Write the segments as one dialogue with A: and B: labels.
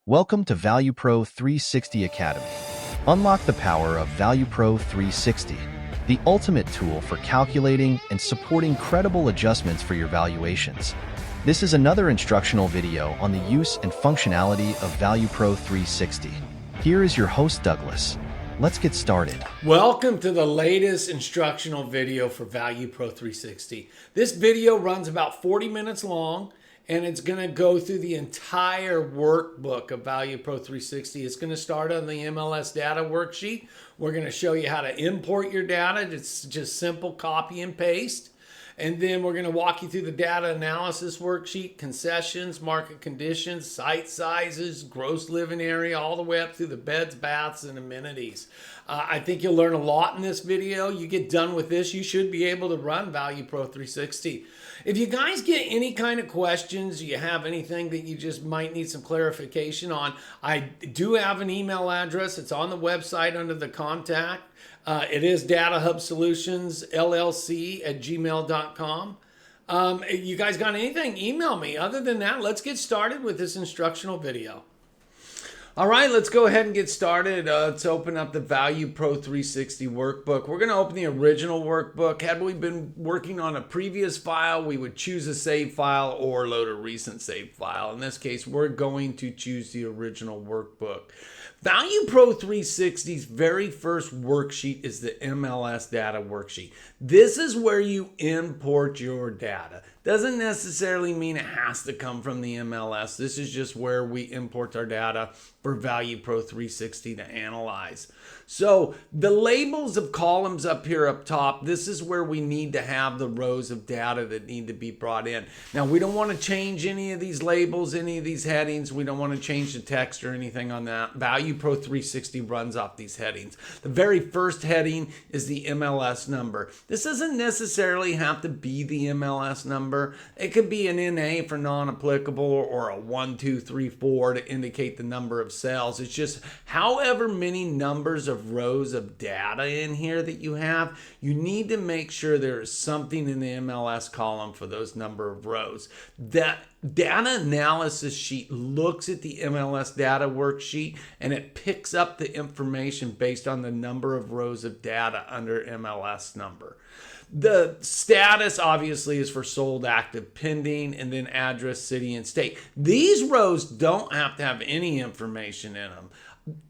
A: Welcome to ValuPro360 Academy. Unlock the power of ValuPro360, the ultimate tool for calculating and supporting credible adjustments for your valuations. This is another instructional video on the use and functionality of ValuPro360. Here is your host, Douglas. Let's get started.
B: Welcome to the latest instructional video for ValuPro360. This video runs about 40 minutes long, and it's going to go through the entire workbook of ValuPro360. It's going to start on the MLS data worksheet. We're going to show you how to import your data. It's just simple copy and paste. And then we're going to walk you through the data analysis worksheet, concessions, market conditions, site sizes, gross living area, all the way up through the beds, baths, and amenities. I think you'll learn a lot in this video. You get done with this, you should be able to run ValuPro360. If you guys get any kind of questions, you have anything that you just might need some clarification on, I do have an email address. It's on the website under the contact. It is DataHub Solutions, LLC at gmail.com. You guys got anything? Email me. Other than that, let's get started with this instructional video. All right, let's go ahead and get started. Let's open up the ValuPro360 workbook. We're going to open the original workbook. Had we been working on a previous file, we would choose a save file or load a recent save file. In this case, we're going to choose the original workbook. ValuPro360's very first worksheet is the MLS data worksheet. This is where you import your data. Doesn't necessarily mean it has to come from the MLS. This is just where we import our data for ValuPro360 to analyze. So the labels of columns up here up top, this is where we need to have the rows of data that need to be brought in. Now, we don't want to change any of these labels, any of these headings. We don't want to change the text or anything on that. ValuPro360 runs off these headings. The very first heading is the MLS number. This doesn't necessarily have to be the MLS number. It could be an NA for non-applicable or a 1, 2, 3, 4 to indicate the number of cells. It's just however many numbers of rows of data in here that you have, you need to make sure there is something in the MLS column for those number of rows. That data analysis sheet looks at the MLS data worksheet and it picks up the information based on the number of rows of data under MLS number. The status obviously is for sold, active, pending, and then address, city, and state. These rows don't have to have any information in them.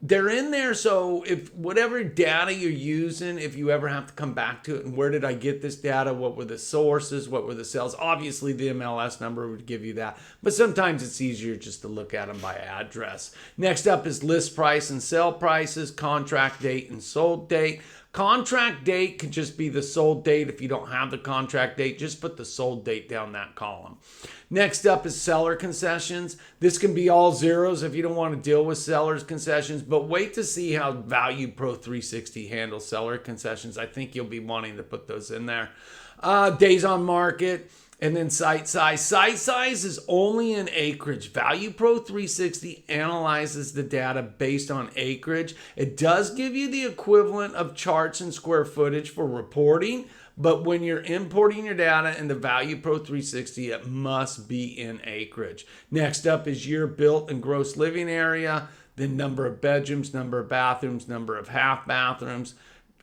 B: They're in there, so if whatever data you're using, if you ever have to come back to it, and where did I get this data? What were the sources? What were the cells? Obviously, the MLS number would give you that, but sometimes it's easier just to look at them by address. Next up is list price and sell prices, contract date and sold date. Contract date could just be the sold date. If you don't have the contract date, just put the sold date down that column. Next up is seller concessions. This can be all zeros if you don't want to deal with seller's concessions, but wait to see how ValuPro360 handles seller concessions. I think you'll be wanting to put those in there. Days on market. And then site size. Site size is only in acreage. ValuPro360 analyzes the data based on acreage. It does give you the equivalent of charts and square footage for reporting, but when you're importing your data into ValuPro360, it must be in acreage. Next up is year built and gross living area, then number of bedrooms, number of bathrooms, number of half bathrooms.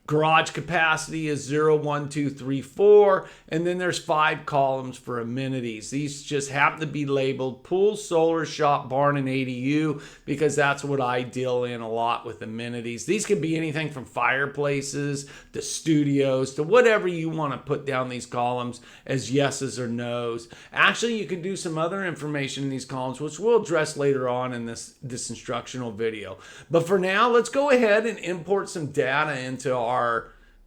B: Garage capacity is 0, 1, 2, 3, 4, and then there's 5 columns for amenities. These just happen to be labeled pool, solar, shop, barn, and ADU because that's what I deal in a lot with amenities. These can be anything from fireplaces to studios to whatever you want to put down these columns as yeses or nos. Actually, you can do some other information in these columns, which we'll address later on in this instructional video. But for now, let's go ahead and import some data into our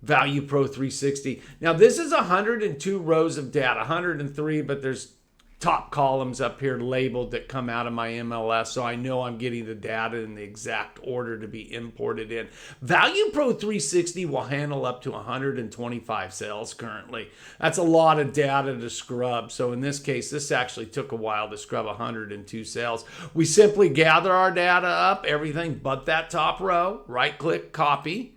B: ValuPro360. Now this is 102 rows of data, 103, but there's top columns up here labeled that come out of my MLS, so I know I'm getting the data in the exact order to be imported in. ValuPro360 will handle up to 125 cells currently. That's a lot of data to scrub. So in this case, this actually took a while to scrub 102 cells. We simply gather our data up, everything but that top row, right click, copy.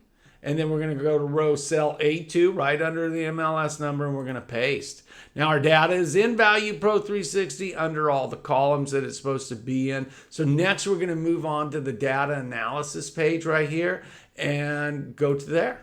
B: and then we're going to go to row cell A2 right under the MLS number, and we're going to paste. Now our data is in ValuPro360 under all the columns that it's supposed to be in. So next we're going to move on to the data analysis page right here and go to there.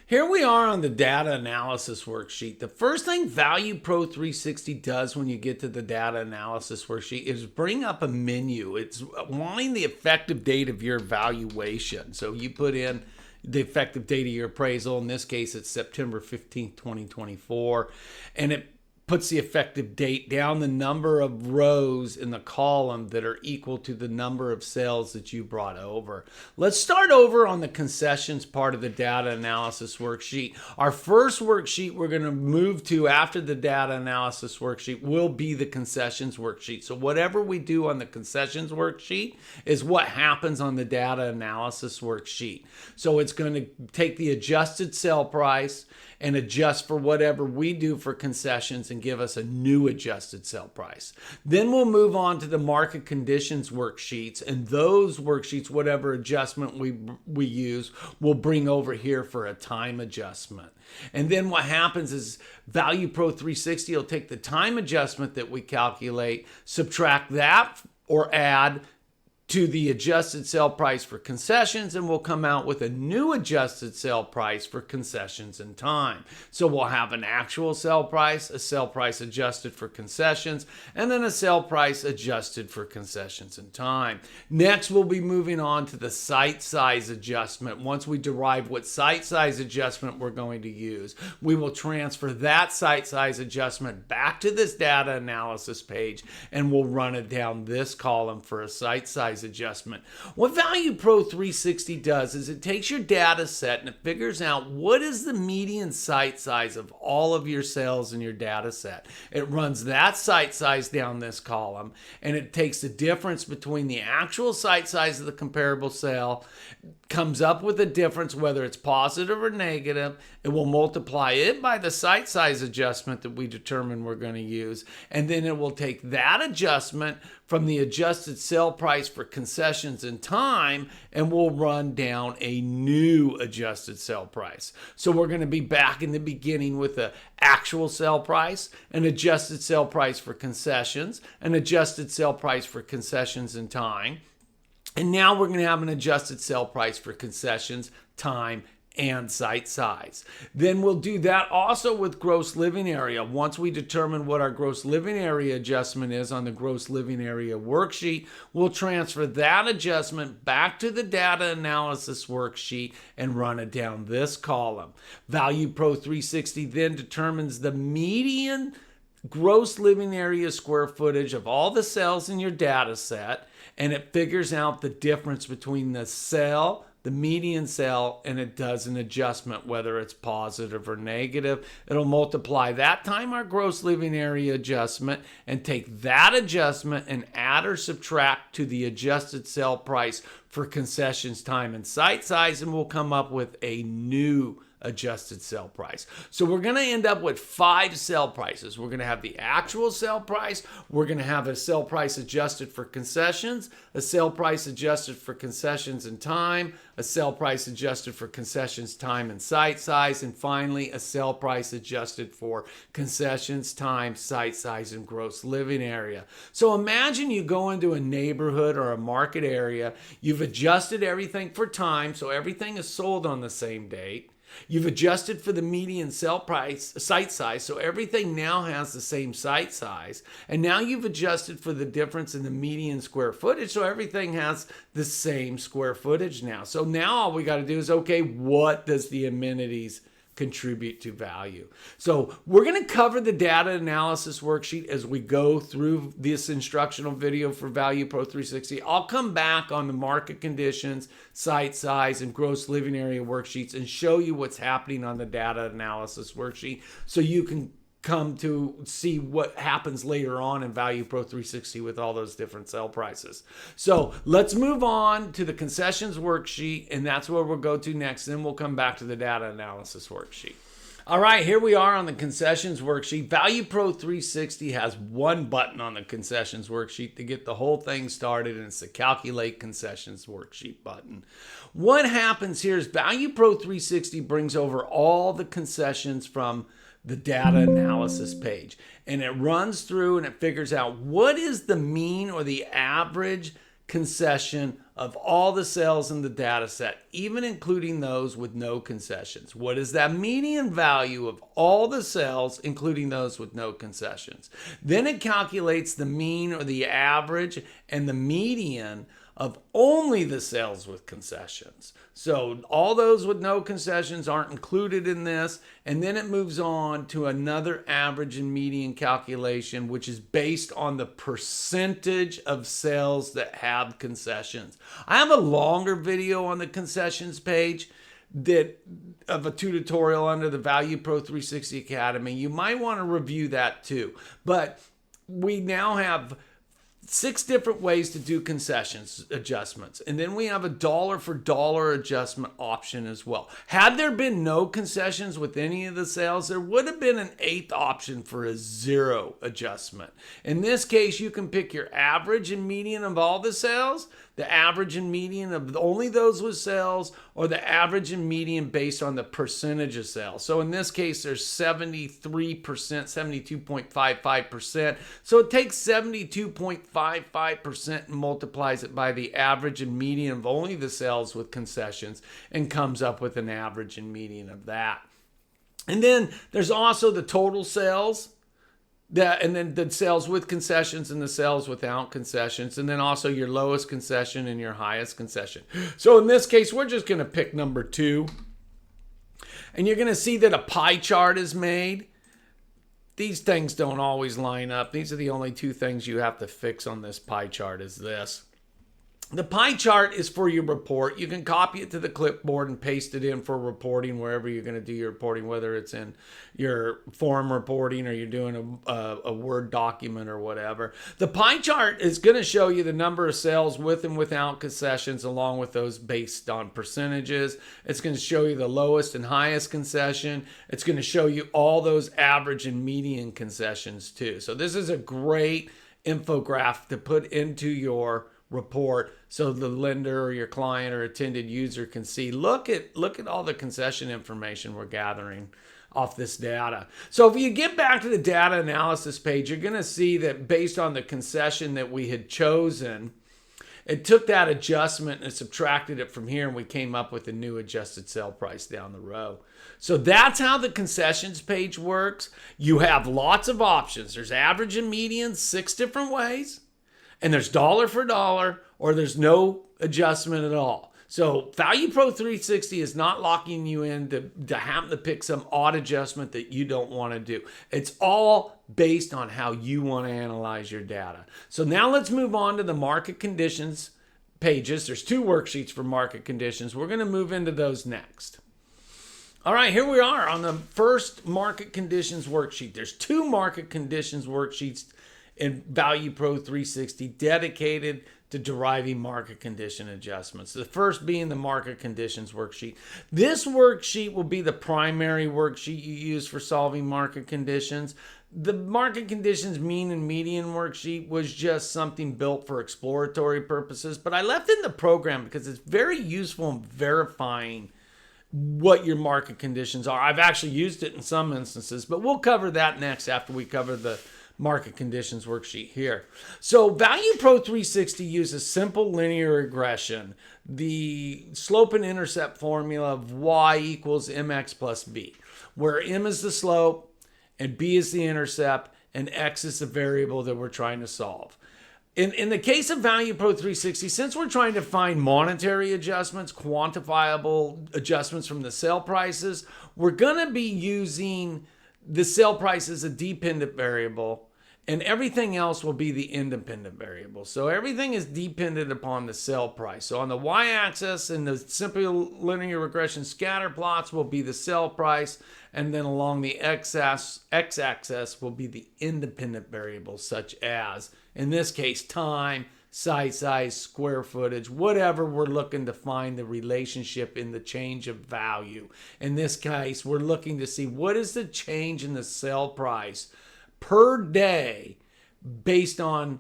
B: Here we are on the data analysis worksheet. The first thing ValuPro360 does when you get to the data analysis worksheet is bring up a menu. It's wanting the effective date of your valuation. So you put in the effective date of your appraisal. In this case, it's September 15th, 2024. And it puts the effective date down the number of rows in the column that are equal to the number of sales that you brought over. Let's start over on the concessions part of the data analysis worksheet. Our first worksheet we're going to move to after the data analysis worksheet will be the concessions worksheet. So whatever we do on the concessions worksheet is what happens on the data analysis worksheet. So it's going to take the adjusted sale price and adjust for whatever we do for concessions and give us a new adjusted sale price. Then we'll move on to the market conditions worksheets, and those worksheets, whatever adjustment we use, we'll bring over here for a time adjustment. And then what happens is ValuPro360 will take the time adjustment that we calculate, subtract that or add to the adjusted sale price for concessions, and we'll come out with a new adjusted sale price for concessions and time. So we'll have an actual sale price, a sale price adjusted for concessions, and then a sale price adjusted for concessions and time. Next, we'll be moving on to the site size adjustment. Once we derive what site size adjustment we're going to use, we will transfer that site size adjustment back to this data analysis page, and we'll run it down this column for a site size adjustment. What ValuPro360 does is it takes your data set and it figures out what is the median site size of all of your sales in your data set. It runs that site size down this column, and it takes the difference between the actual site size of the comparable sale, comes up with a difference whether it's positive or negative. It will multiply it by the site size adjustment that we determine we're going to use, and then it will take that adjustment from the adjusted sale price for concessions and time, and we'll run down a new adjusted sale price. So we're going to be back in the beginning with the actual sale price, an adjusted sale price for concessions, an adjusted sale price for concessions and time. And now we're going to have an adjusted sale price for concessions, time, and site size. Then we'll do that also with gross living area. Once we determine what our gross living area adjustment is on the gross living area worksheet, we'll transfer that adjustment back to the data analysis worksheet and run it down this column. ValuPro360 then determines the median gross living area square footage of all the cells in your data set, and it figures out the difference between the cell, the median cell, and it does an adjustment, whether it's positive or negative. It'll multiply that time our gross living area adjustment and take that adjustment and add or subtract to the adjusted sale price for concessions, time, and site size, and we'll come up with a new adjusted sale price. So we're going to end up with 5 sale prices. We're going to have the actual sale price. We're going to have a sale price adjusted for concessions, a sale price adjusted for concessions and time, a sale price adjusted for concessions, time, and site size, and finally a sale price adjusted for concessions, time, site size, and gross living area. So imagine you go into a neighborhood or a market area. You've adjusted everything for time, so everything is sold on the same date. You've adjusted for the median sale price, site size, so everything now has the same site size. And now you've adjusted for the difference in the median square footage, so everything has the same square footage now. So now all we got to do is, okay, what does the amenities contribute to value? So we're going to cover the data analysis worksheet as we go through this instructional video for ValuPro360. I'll come back on the market conditions, site size, and gross living area worksheets and show you what's happening on the data analysis worksheet so you can come to see what happens later on in ValuPro360 with all those different sale prices. So let's move on to the concessions worksheet, and that's where we'll go to next. Then we'll come back to the data analysis worksheet. All right, here we are on the concessions worksheet. ValuPro360 has one button on the concessions worksheet to get the whole thing started, and it's the calculate concessions worksheet button. What happens here is ValuPro360 brings over all the concessions from the data analysis page, and it runs through and it figures out what is the mean or the average concession of all the cells in the data set, even including those with no concessions. What is that median value of all the cells, including those with no concessions? Then it calculates the mean or the average and the median of only the cells with concessions. So all those with no concessions aren't included in this. And then it moves on to another average and median calculation, which is based on the percentage of cells that have concessions. I have a longer video on the concessions page of a tutorial under the ValuPro360 Academy. You might want to review that too. But we now have 6 different ways to do concessions adjustments. And then we have a dollar for dollar adjustment option as well. Had there been no concessions with any of the cells, there would have been an 8th option for a 0 adjustment. In this case, you can pick your average and median of all the cells, the average and median of only those with cells, or the average and median based on the percentage of cells. So in this case, there's 73%, 72.55%. So it takes 72.55% and multiplies it by the average and median of only the cells with concessions and comes up with an average and median of that. And then there's also the total cells. And then the cells with concessions and the cells without concessions, and then also your lowest concession and your highest concession. So in this case, we're just going to pick number 2. And you're going to see that a pie chart is made. These things don't always line up. These are the only 2 things you have to fix on this pie chart is this. The pie chart is for your report. You can copy it to the clipboard and paste it in for reporting wherever you're going to do your reporting, whether it's in your form reporting or you're doing a Word document or whatever. The pie chart is going to show you the number of cells with and without concessions, along with those based on percentages. It's going to show you the lowest and highest concession. It's going to show you all those average and median concessions too. So this is a great infographic to put into your report so the lender or your client or intended user can see, look at all the concession information we're gathering off this data. So if you get back to the data analysis page, you're going to see that based on the concession that we had chosen, it took that adjustment and subtracted it from here, and we came up with a new adjusted sale price down the row. So that's how the concessions page works. You have lots of options. There's average and median, 6 different ways. And there's dollar for dollar, or there's no adjustment at all. So ValuPro360 is not locking you in to have to pick some odd adjustment that you don't want to do. It's all based on how you want to analyze your data. So now let's move on to the market conditions pages. There's 2 worksheets for market conditions. We're going to move into those next. All right, here we are on the first market conditions worksheet. There's 2 market conditions worksheets in ValuPro360 dedicated to deriving market condition adjustments. The first being the market conditions worksheet. This worksheet will be the primary worksheet you use for solving market conditions. The market conditions mean and median worksheet was just something built for exploratory purposes, but I left it in the program because it's very useful in verifying what your market conditions are. I've actually used it in some instances, but we'll cover that next after we cover the market conditions worksheet here. So ValuPro360 uses simple linear regression, the slope and intercept formula of y equals mx plus b, where m is the slope and b is the intercept and x is the variable that we're trying to solve. In the case of ValuPro360, since we're trying to find monetary adjustments, quantifiable adjustments from the sale prices, we're going to be using the sale price is a dependent variable, and everything else will be the independent variable. So everything is dependent upon the sale price. So on the y-axis in the simple linear regression scatter plots will be the sale price, and then along the x-axis will be the independent variables, such as, in this case, time, site size, square footage, whatever we're looking to find the relationship in the change of value. In this case, we're looking to see what is the change in the sale price per day based on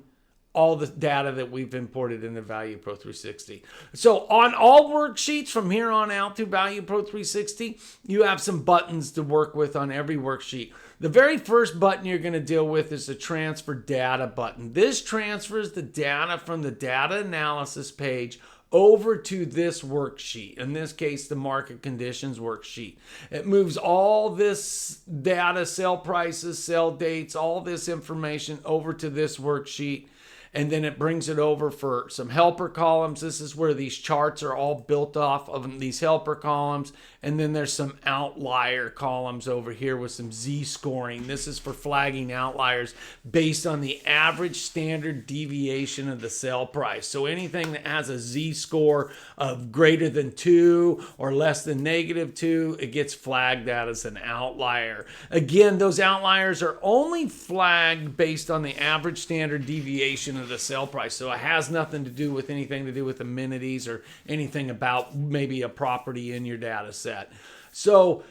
B: all the data that we've imported into ValuPro360. So on all worksheets from here on out to ValuPro360, you have some buttons to work with on every worksheet. The very first button you're going to deal with is the transfer data button. This transfers the data from the data analysis page over to this worksheet. In this case, the market conditions worksheet. It moves all this data, sell prices, sell dates, all this information over to this worksheet. And then it brings it over for some helper columns. This is where these charts are all built off of these helper columns. And then there's some outlier columns over here with some z-scoring. This is for flagging outliers based on the average standard deviation of the sell price. So anything that has a z-score of greater than 2 or less than -2, it gets flagged out as an outlier. Again, those outliers are only flagged based on the average standard deviation of the sell price. So it has nothing to do with anything to do with amenities or anything about maybe a property in your data set. So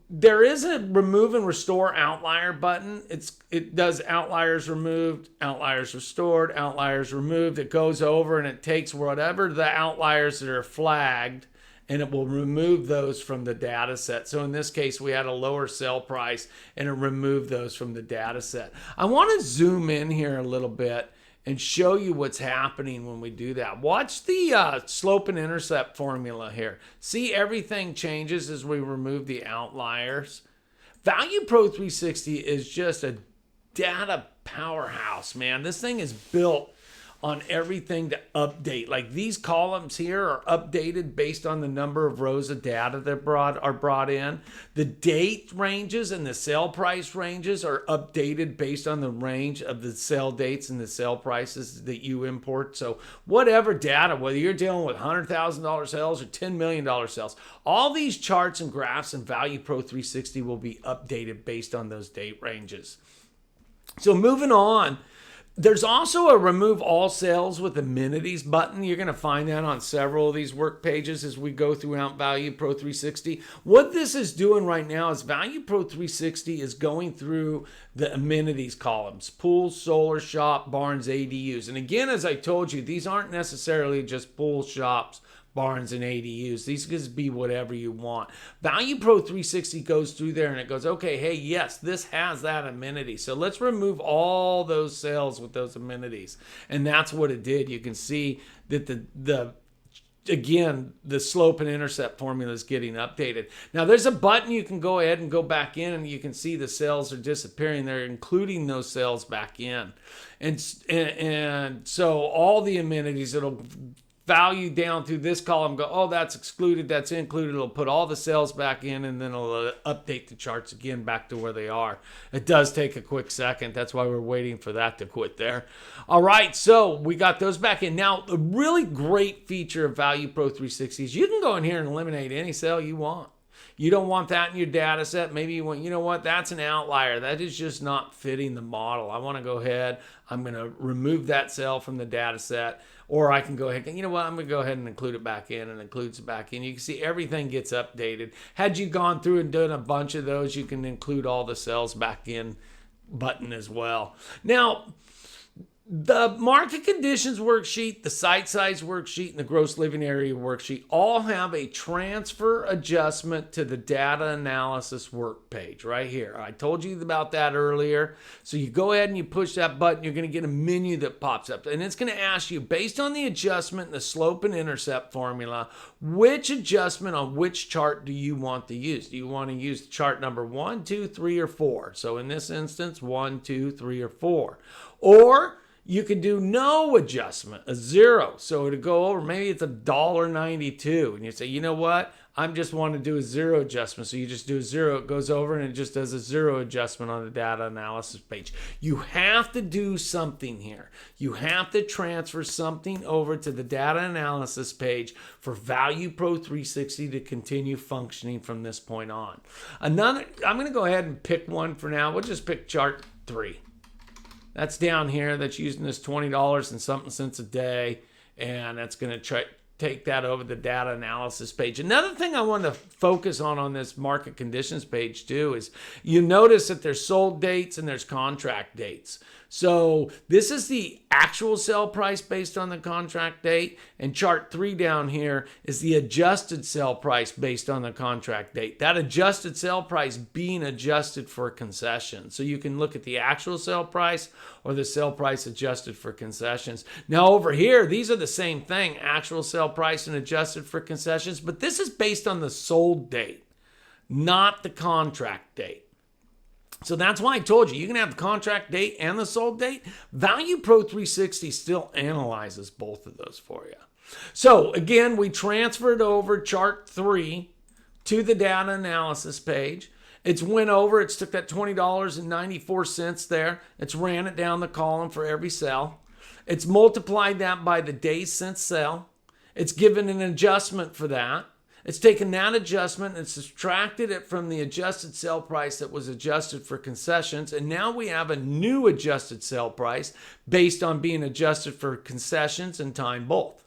B: there is a remove and restore outlier button. It does outliers removed, outliers restored, outliers removed. It goes over and it takes whatever the outliers that are flagged and it will remove those from the data set. So in this case, we had a lower sell price and it removed those from the data set. I want to zoom in here a little bit and show you what's happening when we do that. Watch the slope and intercept formula here. See, everything changes as we remove the outliers. ValuPro360 is just a data powerhouse, man. This thing is built on everything to update. Like these columns here are updated based on the number of rows of data that are brought in. The date ranges and the sale price ranges are updated based on the range of the sale dates and the sale prices that you import. So whatever data, whether you're dealing with $100,000 sales or $10 million sales, all these charts and graphs in ValuPro360 will be updated based on those date ranges. So moving on, there's also a remove all sales with amenities button. You're going to find that on several of these work pages as we go throughout ValuPro360. What this is doing right now is ValuPro360 is going through the amenities columns: pools, solar shop, barns, ADUs. And again, as I told you, these aren't necessarily just pools, shops, barns, and ADUs. These could be whatever you want. ValuPro360 goes through there and it goes, okay, hey, yes, this has that amenity. So let's remove all those sales with those amenities. And that's what it did. You can see that again, the slope and intercept formula is getting updated. Now there's a button you can go ahead and go back in and you can see the sales are disappearing. They're including those sales back in. And so all the amenities, it'll value down through this column, go, oh, that's excluded, that's included. It'll put all the sales back in and then it'll update the charts again back to where they are. It does take a quick second. That's why we're waiting for that to quit there. All right, so we got those back in. Now, the really great feature of ValuPro360 is you can go in here and eliminate any cell you want. You don't want that in your data set. Maybe you want, you know what, that's an outlier. That is just not fitting the model. I want to go ahead, I'm going to remove that cell from the data set. Or I can go ahead and, you know what, I'm going to go ahead and include it back in, and includes it back in. You can see everything gets updated. Had you gone through and done a bunch of those, you can include all the cells back in button as well. Now, the market conditions worksheet, the site size worksheet, and the gross living area worksheet all have a transfer adjustment to the data analysis work page right here. I told you about that earlier. So you go ahead and you push that button, you're going to get a menu that pops up. And it's going to ask you, based on the adjustment in the slope and intercept formula, which adjustment on which chart do you want to use? Do you want to use chart number 1, 2, 3, or 4? So in this instance, 1, 2, 3, or 4. Or you could do no adjustment, a 0. So to go over, maybe it's $1.92. And you say, you know what? I just want to do a 0 adjustment. So you just do a 0. It goes over and it just does a 0 adjustment on the data analysis page. You have to do something here. You have to transfer something over to the data analysis page for ValuPro360 to continue functioning from this point on. I'm going to go ahead and pick one for now. We'll just pick chart 3. That's down here. That's using this $20 and something cents a day. And that's going to take that over the data analysis page. Another thing I want to focus on this market conditions page too is you notice that there's sold dates and there's contract dates. So this is the actual sell price based on the contract date, and chart 3 down here is the adjusted sell price based on the contract date. That adjusted sell price being adjusted for concessions. So you can look at the actual sell price or the sell price adjusted for concessions. Now over here, these are the same thing, actual sell price and adjusted for concessions, but this is based on the sold date, not the contract date. So that's why I told you can have the contract date and the sold date. ValuPro360 still analyzes both of those for you. So again, we transferred over chart 3 to the data analysis page. It's went over, it's took that $20.94 there. It's ran it down the column for every cell. It's multiplied that by the days since sell. It's given an adjustment for that. It's taken that adjustment and subtracted it from the adjusted sell price that was adjusted for concessions. And now we have a new adjusted sell price based on being adjusted for concessions and time both.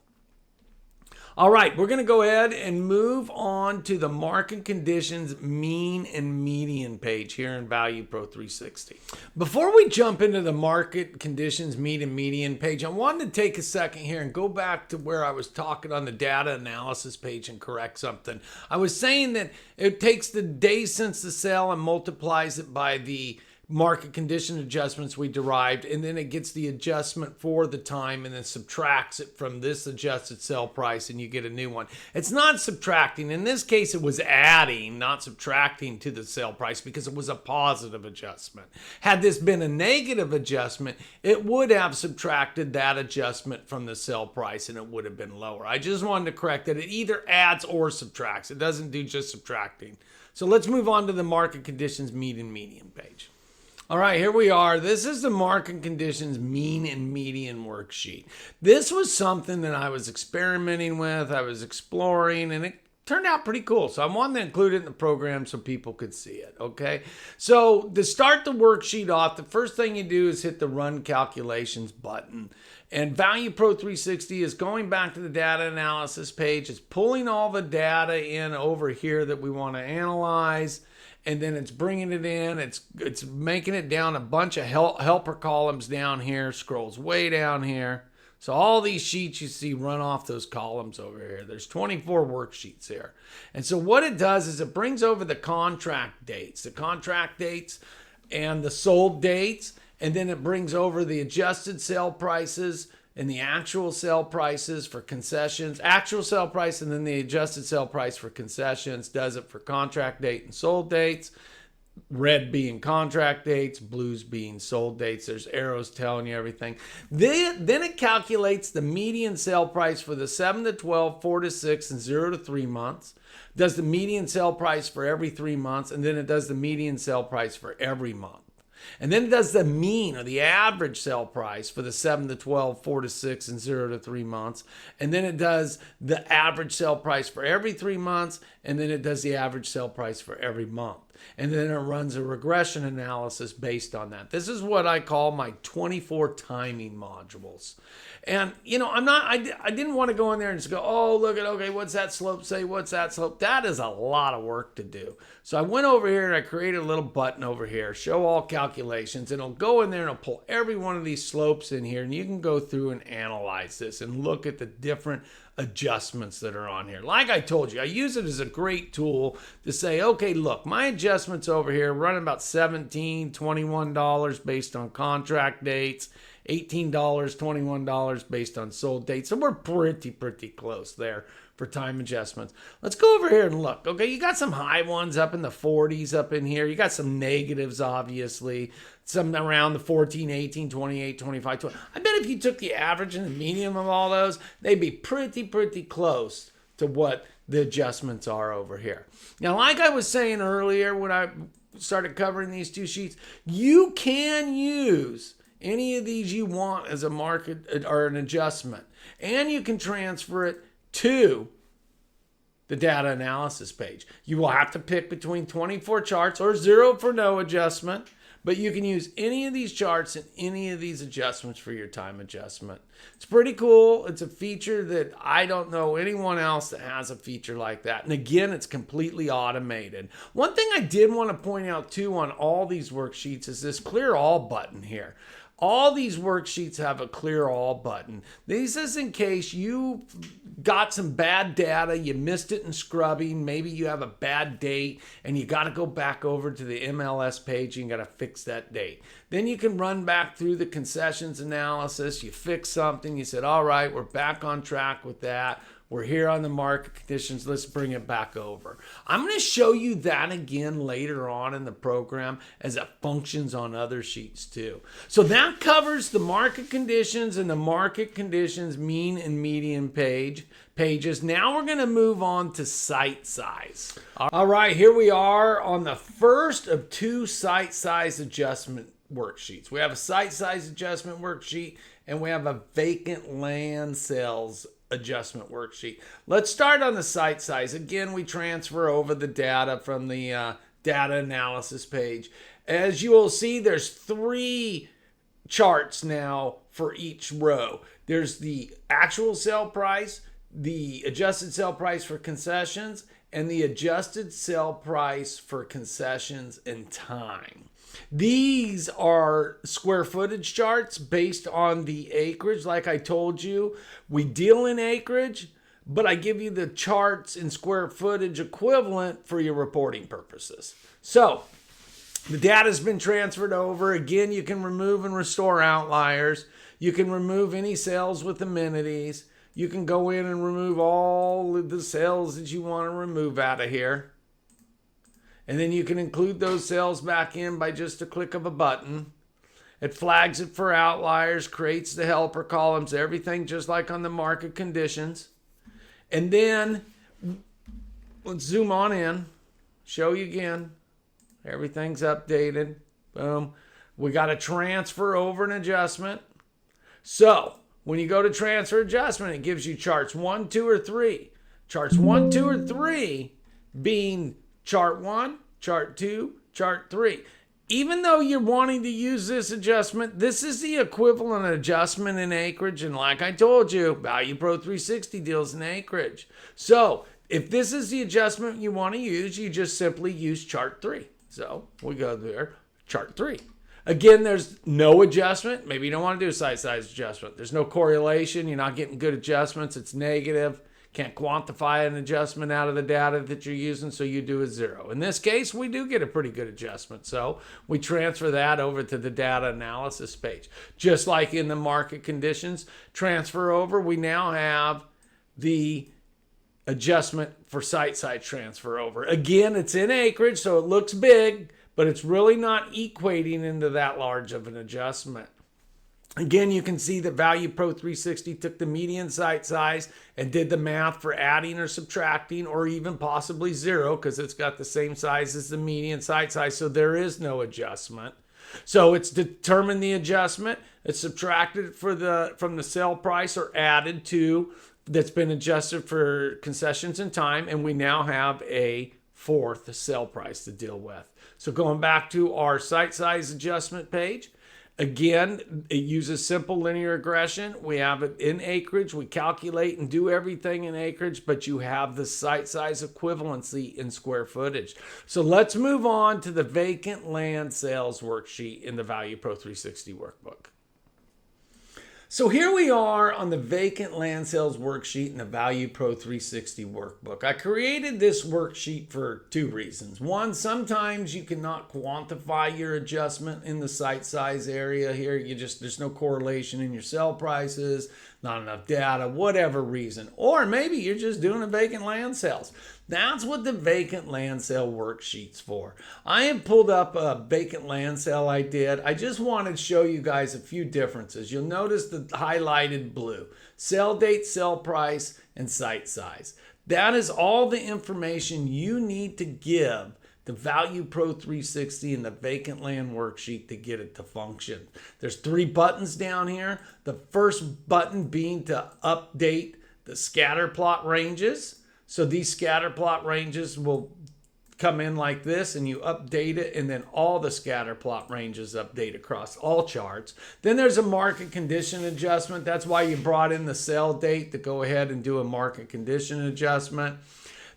B: All right, we're going to go ahead and move on to the market conditions mean and median page here in ValuPro360. Before we jump into the market conditions mean and median page, I wanted to take a second here and go back to where I was talking on the data analysis page and correct something. I was saying that it takes the days since the sale and multiplies it by the market condition adjustments we derived, and then it gets the adjustment for the time and then subtracts it from this adjusted sell price and you get a new one. It's not subtracting. In this case, it was adding, not subtracting to the sell price because it was a positive adjustment. Had this been a negative adjustment, it would have subtracted that adjustment from the sell price and it would have been lower. I just wanted to correct that it either adds or subtracts. It doesn't do just subtracting. So let's move on to the market conditions mean and median page. All right, here we are. This is the market conditions mean and median worksheet. This was something that I was experimenting with, I was exploring, and it turned out pretty cool. So I wanted to include it in the program so people could see it, okay? So to start the worksheet off, the first thing you do is hit the Run Calculations button. And ValuPro360 is going back to the data analysis page. It's pulling all the data in over here that we want to analyze. And then it's bringing it in, it's making it down a bunch of helper columns down here, scrolls way down here. So all these sheets you see run off those columns over here. There's 24 worksheets here. And so what it does is it brings over the contract dates and the sold dates, and then it brings over the adjusted sale prices and the actual sale prices for concessions, actual sale price, and then the adjusted sale price for concessions, does it for contract date and sold dates, red being contract dates, blues being sold dates. There's arrows telling you everything. Then it calculates the median sale price for the 7 to 12, 4 to 6, and 0 to 3 months, does the median sale price for every 3 months, and then it does the median sale price for every month. And then it does the mean or the average sell price for the 7 to 12, 4 to 6, and 0 to 3 months. And then it does the average sell price for every 3 months. And then it does the average sell price for every month. And then it runs a regression analysis based on that. This is what I call my 24 timing modules. And, you know, I didn't want to go in there and just go, oh, look at, okay, what's that slope say? What's that slope? That is a lot of work to do. So I went over here and I created a little button over here, show all calculations. And it'll go in there and it'll pull every one of these slopes in here. And you can go through and analyze this and look at the different adjustments that are on here. Like I told you, I use it as a great tool to say, okay, look, my adjustments over here running about $17, $21 based on contract dates, $18, $21 based on sold dates. So we're pretty close there for time adjustments. Let's go over here and look. Okay, you got some high ones up in the 40s up in here. You got some negatives, obviously. Some around the 14, 18, 28, 25, 20. I bet if you took the average and the median of all those, they'd be pretty close to what the adjustments are over here. Now, like I was saying earlier when I started covering these two sheets, you can use any of these you want as a market or an adjustment. And you can transfer it to the data analysis page. You will have to pick between 24 charts or 0 for no adjustment. but you can use any of these charts and any of these adjustments for your time adjustment. It's pretty cool. It's a feature that I don't know anyone else that has a feature like that. And again, it's completely automated. One thing I did want to point out too on all these worksheets is this clear all button here. All these worksheets have a clear all button. This is in case you got some bad data, you missed it in scrubbing, maybe you have a bad date and you got to go back over to the MLS page and you got to fix that date. Then you can run back through the concessions analysis, you fix something, you said, all right, we're back on track with that. We're here on the market conditions. Let's bring it back over. I'm going to show you that again later on in the program as it functions on other sheets too. So that covers the market conditions and the market conditions mean and median pages. Now we're going to move on to site size. All right, here we are on the first of two site size adjustment worksheets. We have a site size adjustment worksheet and we have a vacant land sales adjustment worksheet. Let's start on the site size. Again, we transfer over the data from the data analysis page. As you will see, there's three charts now for each row. There's the actual sale price, the adjusted sale price for concessions, and the adjusted sale price for concessions and time. These are square footage charts based on the acreage. Like I told you, we deal in acreage, but I give you the charts in square footage equivalent for your reporting purposes. So the data has been transferred over. Again, you can remove and restore outliers. You can remove any sales with amenities. You can go in and remove all of the sales that you want to remove out of here. And then you can include those sales back in by just a click of a button. It flags it for outliers, creates the helper columns, everything just like on the market conditions. And then let's zoom on in, show you again. Everything's updated. Boom. We got to transfer over an adjustment. So when you go to transfer adjustment, it gives you charts 1, 2, or 3. Charts 1, 2, or 3 being chart 1, chart 2, chart 3. Even though you're wanting to use this adjustment, this is the equivalent adjustment in acreage. And like I told you, ValuPro360 deals in acreage. So if this is the adjustment you want to use, you just simply use chart 3. So we go there, chart 3. Again, there's no adjustment. Maybe you don't want to do a site size adjustment. There's no correlation. You're not getting good adjustments. It's negative. Can't quantify an adjustment out of the data that you're using, so you do a 0. In this case, we do get a pretty good adjustment, so we transfer that over to the data analysis page. Just like in the market conditions transfer over, we now have the adjustment for site size transfer over. Again, it's in acreage, so it looks big, but it's really not equating into that large of an adjustment. Again, you can see that ValuPro360 took the median site size and did the math for adding or subtracting or even possibly 0 because it's got the same size as the median site size, so there is no adjustment. So it's determined the adjustment, it's subtracted from the sale price or added to that's been adjusted for concessions and time, and we now have a fourth sale price to deal with. So going back to our site size adjustment page, again, it uses simple linear regression. We have it in acreage. We calculate and do everything in acreage, but you have the site size equivalency in square footage. So let's move on to the vacant land sales worksheet in the ValuPro360 workbook. So here we are on the vacant land sales worksheet in the ValuPro360 workbook. I created this worksheet for two reasons. One, sometimes you cannot quantify your adjustment in the site size area here. There's no correlation in your sell prices, not enough data, whatever reason. Or maybe you're just doing a vacant land sales. That's what the vacant land sale worksheet's for. I have pulled up a vacant land sale I did. I just wanted to show you guys a few differences. You'll notice the highlighted blue. Sell date, sell price, and site size. That is all the information you need to give the ValuPro360 and the vacant land worksheet to get it to function. There's 3 buttons down here. The first button being to update the scatter plot ranges. So these scatter plot ranges will come in like this and you update it, and then all the scatter plot ranges update across all charts. Then there's a market condition adjustment. That's why you brought in the sell date to go ahead and do a market condition adjustment.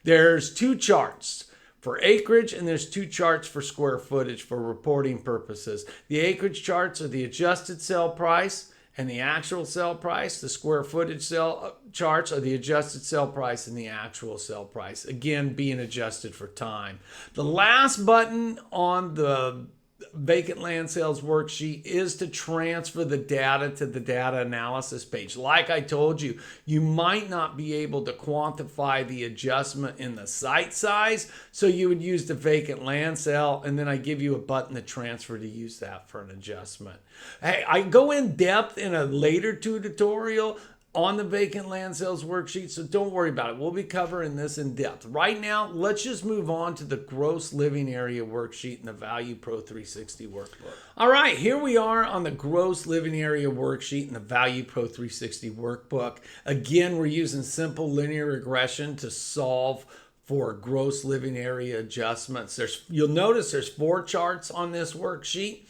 B: There's two charts for acreage, and there's two charts for square footage for reporting purposes. The acreage charts are the adjusted sell price and the actual sell price. The square footage sell charts are the adjusted sell price and the actual sell price, again being adjusted for time. The last button on the vacant land sales worksheet is to transfer the data to the data analysis page. Like I told you, you might not be able to quantify the adjustment in the site size, so you would use the vacant land sale, and then I give you a button to transfer to use that for an adjustment. Hey, I go in depth in a later tutorial on the vacant land sales worksheet, so don't worry about it. We'll be covering this in depth. Right now, let's just move on to the gross living area worksheet in the ValuPro360 workbook. All right, here we are on the gross living area worksheet in the ValuPro360 workbook. Again, we're using simple linear regression to solve for gross living area adjustments. You'll notice there's 4 charts on this worksheet.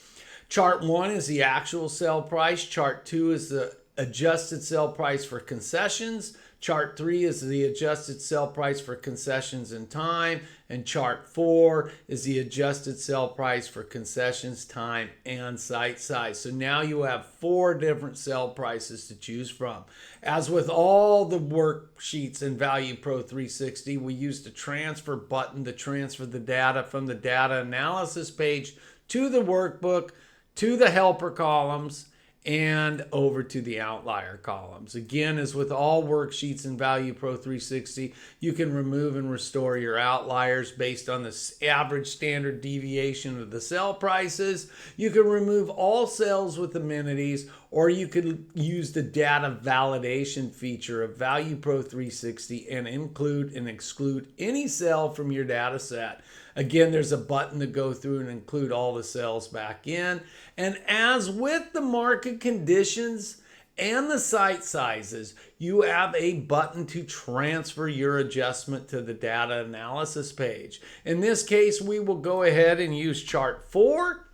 B: Chart 1 is the actual sell price. Chart 2 is the adjusted sell price for concessions. Chart 3 is the adjusted sell price for concessions and time. And chart 4 is the adjusted sell price for concessions, time, and site size. So now you have 4 different sell prices to choose from. As with all the worksheets in ValuPro360, we use the transfer button to transfer the data from the data analysis page to the workbook, to the helper columns, and over to the outlier columns. Again, as with all worksheets in ValuPro360, you can remove and restore your outliers based on the average standard deviation of the sell prices. You can remove all cells with amenities, or you could use the data validation feature of ValuPro360 and include and exclude any cell from your data set. Again, there's a button to go through and include all the cells back in. And as with the market conditions and the site sizes, you have a button to transfer your adjustment to the data analysis page. In this case, we will go ahead and use chart 4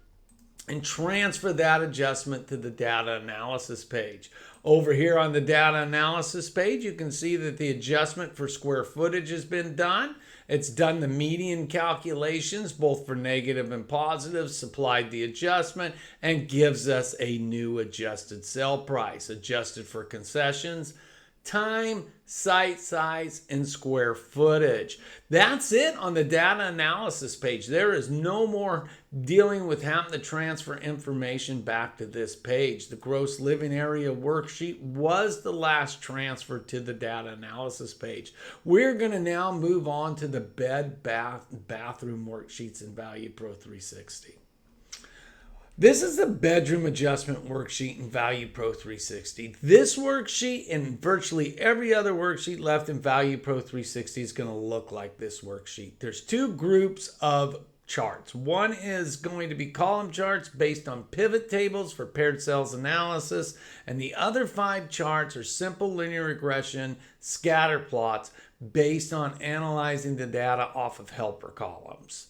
B: and transfer that adjustment to the data analysis page. Over here on the data analysis page, you can see that the adjustment for square footage has been done. It's done the median calculations, both for negative and positive, supplied the adjustment, and gives us a new adjusted sell price, adjusted for concessions, time, site size, and square footage. That's it on the data analysis page. There is no more dealing with having to transfer information back to this page. The gross living area worksheet was the last transfer to the data analysis page. We're going to now move on to the bed, bath, bathroom worksheets in ValuPro360. This is the bedroom adjustment worksheet in ValuPro360. This worksheet and virtually every other worksheet left in ValuPro360 is going to look like this worksheet. There's 2 groups of charts. One is going to be column charts based on pivot tables for paired cells analysis, and the other 5 charts are simple linear regression scatter plots based on analyzing the data off of helper columns.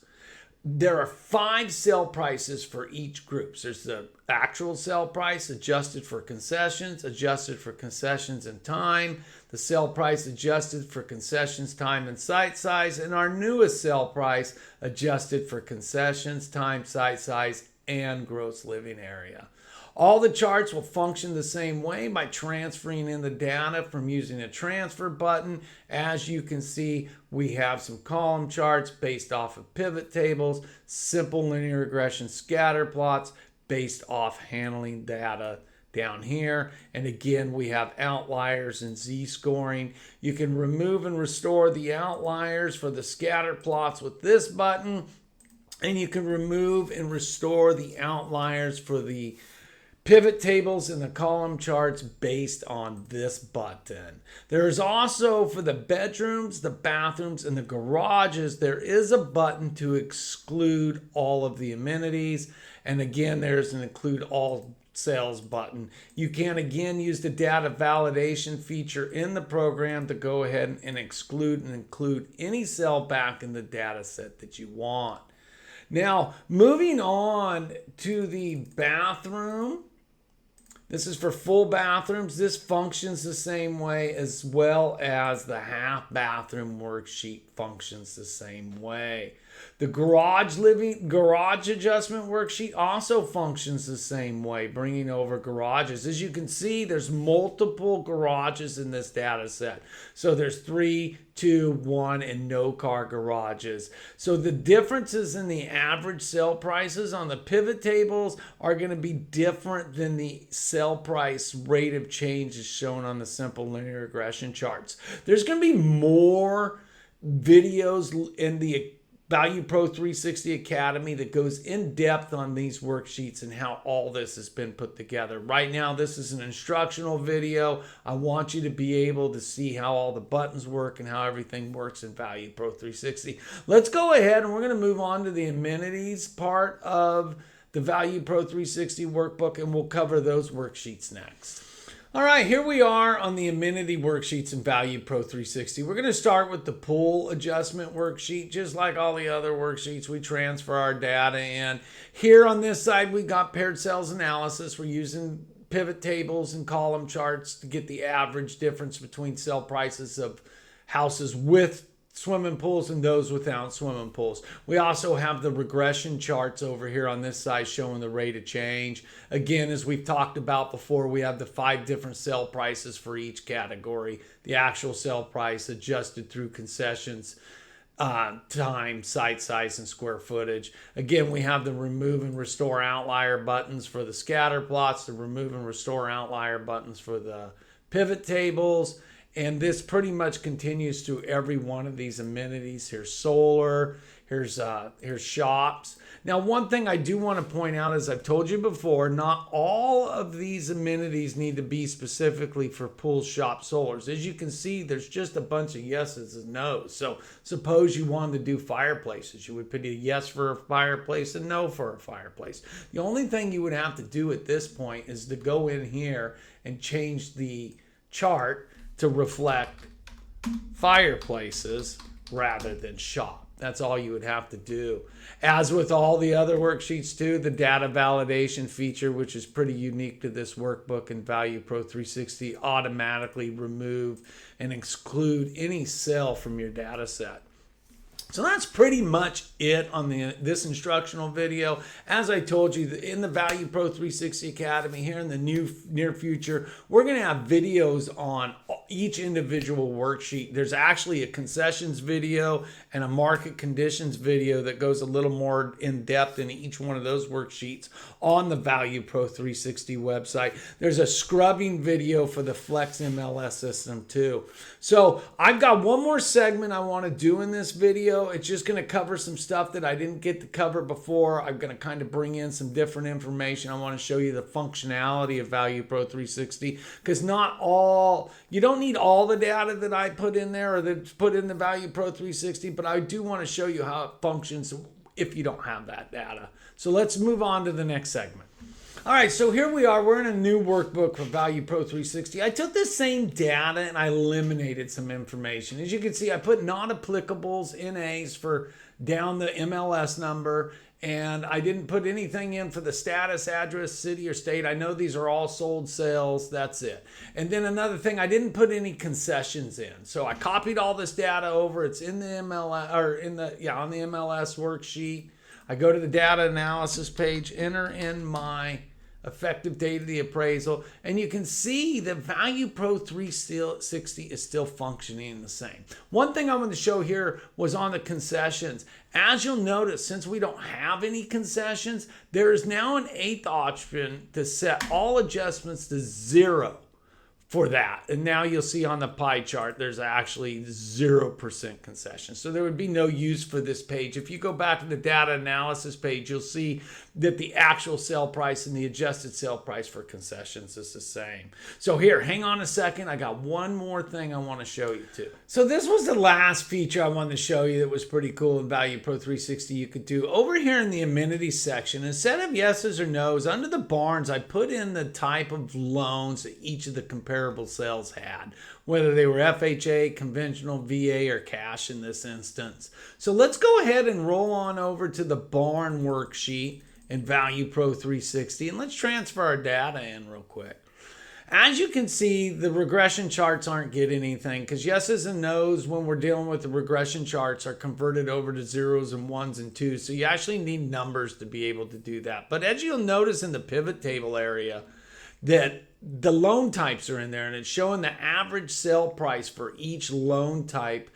B: There are 5 sell prices for each group. There's the actual sell price adjusted for concessions and time, the sell price adjusted for concessions, time, and site size, and our newest sell price adjusted for concessions, time, site size, and gross living area. All the charts will function the same way by transferring in the data from using a transfer button. As you can see, we have some column charts based off of pivot tables, simple linear regression scatter plots based off handling data down here. And again, we have outliers and z-scoring. You can remove and restore the outliers for the scatter plots with this button, and you can remove and restore the outliers for the pivot tables and the column charts based on this button. There is also, for the bedrooms, the bathrooms, and the garages, there is a button to exclude all of the amenities. And again, there's an include all sales button. You can again use the data validation feature in the program to go ahead and exclude and include any cell back in the data set that you want. Now, moving on to the bathroom. This is for full bathrooms. This functions the same way, as well as the half bathroom worksheet functions the same way. The garage adjustment worksheet also functions the same way, bringing over garages. As you can see, there's multiple garages in this data set. So there's 3, 2, 1, and no car garages. So the differences in the average sale prices on the pivot tables are going to be different than the sale price rate of change as shown on the simple linear regression charts. There's going to be more videos in the ValuPro360 Academy that goes in depth on these worksheets and how all this has been put together. Right now, this is an instructional video. I want you to be able to see how all the buttons work and how everything works in ValuPro360. Let's go ahead and we're going to move on to the amenities part of the ValuPro360 workbook, and we'll cover those worksheets next. All right, here we are on the amenity worksheets in ValuPro360. We're going to start with the pool adjustment worksheet. Just like all the other worksheets, we transfer our data in. Here on this side, we got paired sales analysis. We're using pivot tables and column charts to get the average difference between sale prices of houses with swimming pools and those without swimming pools. We also have the regression charts over here on this side showing the rate of change. Again, as we've talked about before, we have the 5 different sale prices for each category. The actual sale price adjusted through concessions, time, site size, and square footage. Again, we have the remove and restore outlier buttons for the scatter plots, the remove and restore outlier buttons for the pivot tables. And this pretty much continues through every one of these amenities. Here's solar, here's shops. Now, one thing I do want to point out, as I've told you before, not all of these amenities need to be specifically for pool, shop, solars. As you can see, there's just a bunch of yeses and nos. So suppose you wanted to do fireplaces. You would put a yes for a fireplace and no for a fireplace. The only thing you would have to do at this point is to go in here and change the chart to reflect fireplaces rather than shop. That's all you would have to do. As with all the other worksheets too, the data validation feature, which is pretty unique to this workbook and ValuPro360, automatically remove and exclude any cell from your data set. So that's pretty much it on this instructional video. As I told you, in the ValuPro360 Academy here in the near future, we're going to have videos on each individual worksheet. There's actually a concessions video and a market conditions video that goes a little more in depth in each one of those worksheets on the ValuPro360 website. There's a scrubbing video for the Flex MLS system too. So I've got one more segment I want to do in this video. It's just going to cover some stuff that I didn't get to cover before. I'm going to kind of bring in some different information. I want to show you the functionality of ValuPro360, because you don't need all the data that I put in there or that's put in the ValuPro360, but I do want to show you how it functions if you don't have that data. So let's move on to the next segment. All right, so here we are. We're in a new workbook for ValuPro360. I took this same data and I eliminated some information. As you can see, I put not applicables NAs for down the MLS number, and I didn't put anything in for the status, address, city, or state. I know these are all sold sales. That's it. And then another thing, I didn't put any concessions in. So I copied all this data over. It's in the MLS on the MLS worksheet. I go to the data analysis page, enter in my effective date of the appraisal, and you can see that ValuPro360 is still functioning the same. One thing I want to show here was on the concessions. As you'll notice, since we don't have any concessions, there is now an 8th option to set all adjustments to 0 for that. And now you'll see on the pie chart, there's actually 0% concession. So there would be no use for this page. If you go back to the data analysis page, you'll see that the actual sale price and the adjusted sale price for concessions is the same. So here, hang on a second. I got one more thing I want to show you too. So this was the last feature I wanted to show you that was pretty cool in ValuPro360 you could do. Over here in the amenities section, instead of yeses or nos, under the barns, I put in the type of loans that each of the comparable sales had, whether they were FHA, conventional, VA, or cash in this instance. So let's go ahead and roll on over to the barn worksheet in ValuPro360, and let's transfer our data in real quick. As you can see, the regression charts aren't getting anything because yeses and nos when we're dealing with the regression charts are converted over to zeros and ones and twos. So you actually need numbers to be able to do that. But as you'll notice in the pivot table area, that the loan types are in there and it's showing the average sale price for each loan type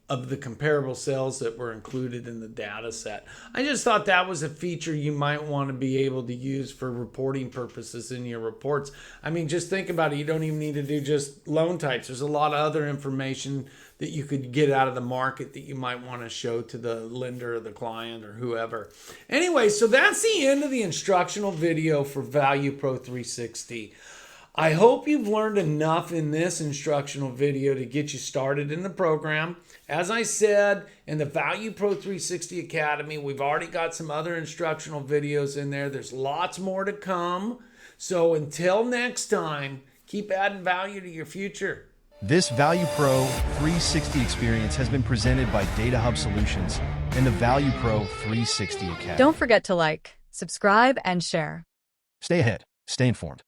B: of the comparable sales that were included in the data set. I just thought that was a feature you might want to be able to use for reporting purposes in your reports. I mean, just think about it. You don't even need to do just loan types. There's a lot of other information that you could get out of the market that you might want to show to the lender or the client or whoever. Anyway, so that's the end of the instructional video for ValuPro360. I hope you've learned enough in this instructional video to get you started in the program. As I said, in the ValuPro360 Academy, we've already got some other instructional videos in there. There's lots more to come. So until next time, keep adding value to your future.
A: This ValuPro360 experience has been presented by DataHub Solutions and the ValuPro360 Academy.
C: Don't forget to like, subscribe, and share.
A: Stay ahead. Stay informed.